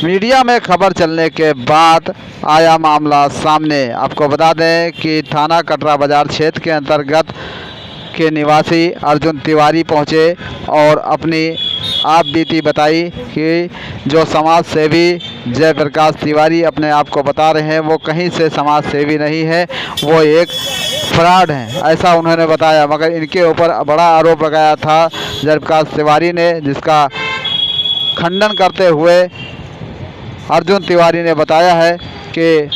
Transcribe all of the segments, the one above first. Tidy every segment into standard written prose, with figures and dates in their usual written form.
Media में खबर चलने के बाद आया मामला सामने। आपको बता दें कि थाना कटरा बाजार क्षेत्र के अंतर्गत के निवासी अर्जुन तिवारी पहुंचे और अपनी आप बीती बताई कि जो समाज सेवी जयप्रकाश तिवारी अपने आप को बता रहे हैं वो कहीं से समाज सेवी नहीं है, वो एक फ्रॉड हैं, ऐसा उन्होंने बताया। मगर इनके ऊपर बड़ा आरोप लगाया था जयप्रकाश तिवारी ने, जिसका खंडन करते हुए अर्जुन तिवारी ने बताया है कि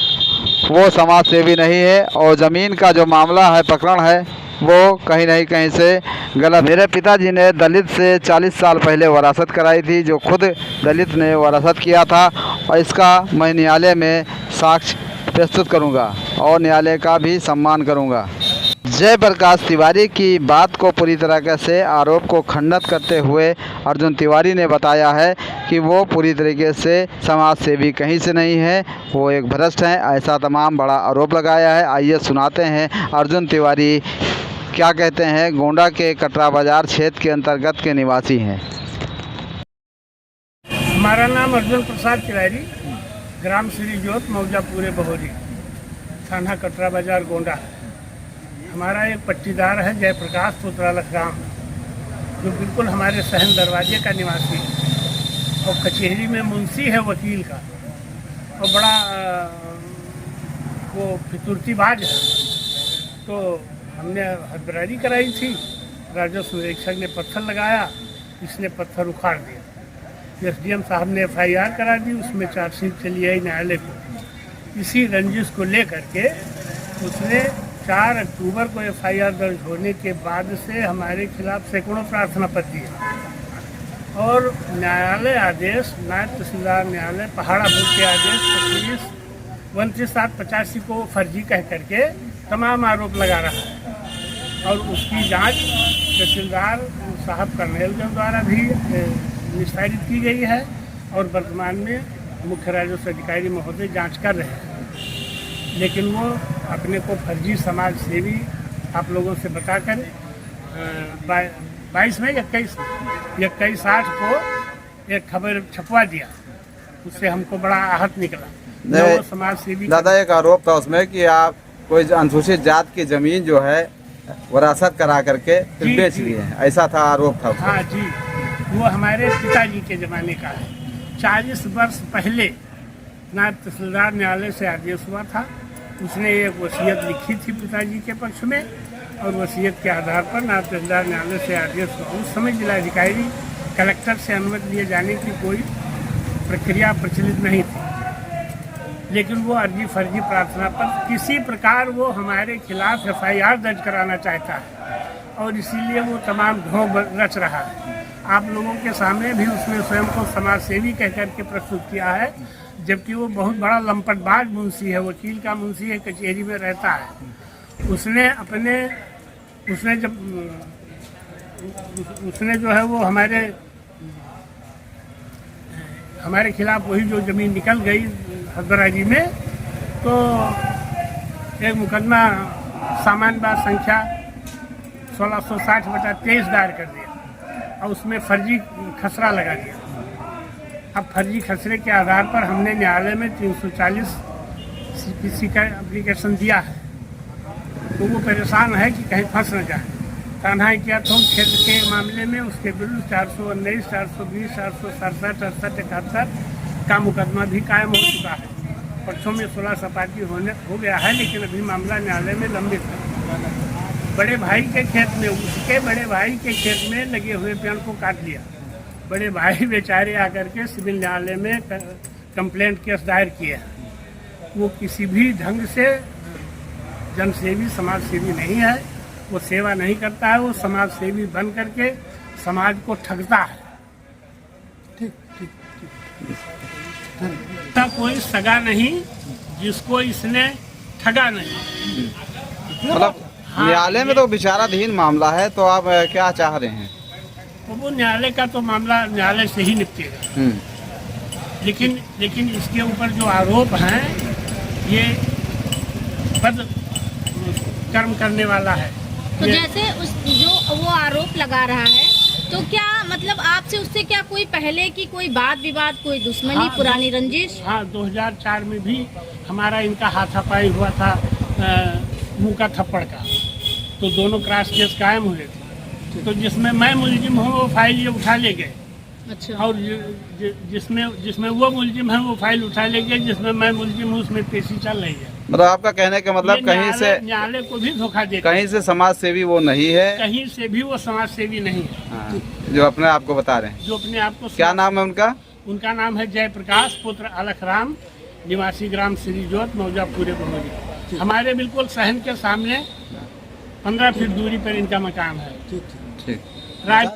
वो समाज सेवी नहीं है और ज़मीन का जो मामला है, प्रकरण है, वो कहीं नहीं कहीं से गलत। मेरे पिताजी ने दलित से 40 साल पहले वरासत कराई थी, जो खुद दलित ने वरासत किया था, और इसका मैं न्यायालय में साक्ष्य प्रस्तुत करूंगा और न्यायालय का भी सम्मान करूंगा। जयप्रकाश तिवारी की बात को पूरी तरीके से आरोप को खंडित करते हुए अर्जुन तिवारी ने बताया है कि वो पूरी तरीके से समाज सेवी कहीं से नहीं है, वो एक भ्रष्ट हैं, ऐसा तमाम बड़ा आरोप लगाया है। आइए सुनाते हैं अर्जुन तिवारी क्या कहते हैं। गोंडा के कटरा बाजार क्षेत्र के अंतर्गत के निवासी हैं। हमारा नाम अर्जुन प्रसाद तिवारी, ग्राम श्री ज्योत, मौजापुरे बहोरी, थाना कटरा बाजार, गोंडा। हमारा एक पट्टीदार है जयप्रकाश पुत्रा लखराम, जो बिल्कुल हमारे सहन दरवाजे का निवासी है और कचहरी में मुंशी है वकील का, और बड़ा वो फितूरतीबाज है। तो हमने हदबरारी कराई थी, राजस्व निरीक्षक ने पत्थर लगाया, इसने पत्थर उखाड़ दिया। एसडीएम साहब ने FIR करा दी, उसमें चार्जशीट चली आई न्यायालय को। इसी रंजिश को लेकर के उसने 4 अक्टूबर को FIR दर्ज होने के बाद से हमारे खिलाफ सैकड़ों प्रार्थना पत्र दिए और न्यायालय आदेश, नायब तहसीलदार न्यायालय पहाड़ापुर के आदेश 25/29/85 को फर्जी कह करके तमाम आरोप लगा रहा है। और उसकी जांच तहसीलदार साहब कर्नेल के द्वारा भी निस्तारित की गई है और वर्तमान में मुख्य राजस्व अधिकारी महोदय जांच कर रहे हैं। लेकिन वो अपने को फर्जी समाज सेवी आप लोगों से बताकर 22 में 21/8 को एक खबर छपवा दिया, उससे हमको बड़ा आहत निकला। वो समाज सेवी दादा एक आरोप था उसमें कि आप कोई अनुसूचित जात की जमीन जो है वरासत करा करके फिर बेच लिए हैं, ऐसा था आरोप था। हाँ जी, वो हमारे पिताजी के ज़माने का है। 40 वर्ष पहले नायब तहसीलदार न्यायालय से आदेश हुआ था, उसने एक वसीयत लिखी थी पिताजी के पक्ष में, और वसीयत के आधार पर नायब तहसीलदार न्यायालय से आदेश हुआ। उस समय जिलाधिकारी कलेक्टर से अनुमति लिए जाने की कोई प्रक्रिया प्रचलित नहीं थी, लेकिन वो अर्जी फर्जी प्रार्थना पर किसी प्रकार वो हमारे खिलाफ FIR दर्ज कराना चाहता है और इसीलिए वो तमाम ढोंग रच रहा है। आप लोगों के सामने भी उसने स्वयं को समाज सेवी कह करके प्रस्तुत किया है, जबकि वो बहुत बड़ा लंपटबाज मुंशी है, वकील का मुंशी है, कचहरी में रहता है। उसने जो है वो हमारे खिलाफ वही जो ज़मीन निकल गई हदबराजी में, तो एक मुकदमा सामान्य बात संख्या 1660/23 दायर कर दिया और उसमें फर्जी खसरा लगा दिया। अब फर्जी खसरे के आधार पर हमने न्यायालय में 340 CPC का एप्लीकेशन दिया है, तो वो परेशान है कि कहीं फंस न जाए। कान्हा इतिहासों क्षेत्र के मामले में उसके विरुद्ध 419, 420, 467, 68, 71 का मुकदमा भी कायम हो चुका है। पक्षों में 16 सपाटी हो गया है, लेकिन अभी मामला न्यायालय में लंबित है। बड़े भाई के खेत में, उसके बड़े भाई के खेत में लगे हुए पेड़ को काट दिया। बड़े भाई बेचारे आकर के सिविल न्यायालय में कंप्लेंट केस दायर किए। वो किसी भी ढंग से जनसेवी समाज सेवी नहीं है, वो सेवा नहीं करता है, वो समाज सेवी बन करके समाज को ठगता है। ठीक। कोई सगा नहीं जिसको इसने ठगा नहीं। मतलब न्यायालय में तो विचाराधीन मामला है, तो आप क्या चाह रहे हैं? तो वो न्यायालय का तो मामला न्यायालय से ही निपटेगा, लेकिन इसके ऊपर जो आरोप हैं ये पद कर्म करने वाला है। तो जैसे जो वो आरोप लगा रहा है, तो क्या मतलब आपसे उससे क्या कोई पहले की कोई वाद विवाद, कोई दुश्मनी, हाँ, पुरानी रंजिश? हाँ, 2004 में भी हमारा इनका हाथापाई हुआ था मुंह का थप्पड़ का, तो दोनों क्रॉस केस कायम हुए थे। तो जिसमें मैं मुलजिम हूँ वो फाइल ये उठा ले गए, अच्छा। और जिसमें वो मुलजिम है वो फाइल उठा ले गए, जिसमें मैं मुलजिम हूँ उसमें पेशी चल रही है। मतलब आपका कहने का मतलब ये कहीं से न्यायालय को भी धोखा देते, कहीं से समाज सेवी वो नहीं है, कहीं से भी वो समाज सेवी नहीं है। हाँ, जो अपने आप को बता रहे हैं। जो अपने आप को, क्या नाम है उनका? उनका नाम है जयप्रकाश पुत्र अलख राम, निवासी ग्राम श्री जोत, मौजा पूरे बमोरी। हमारे बिल्कुल सहन के सामने 15 फीट दूरी पर इनका मकान है। ठीक। राज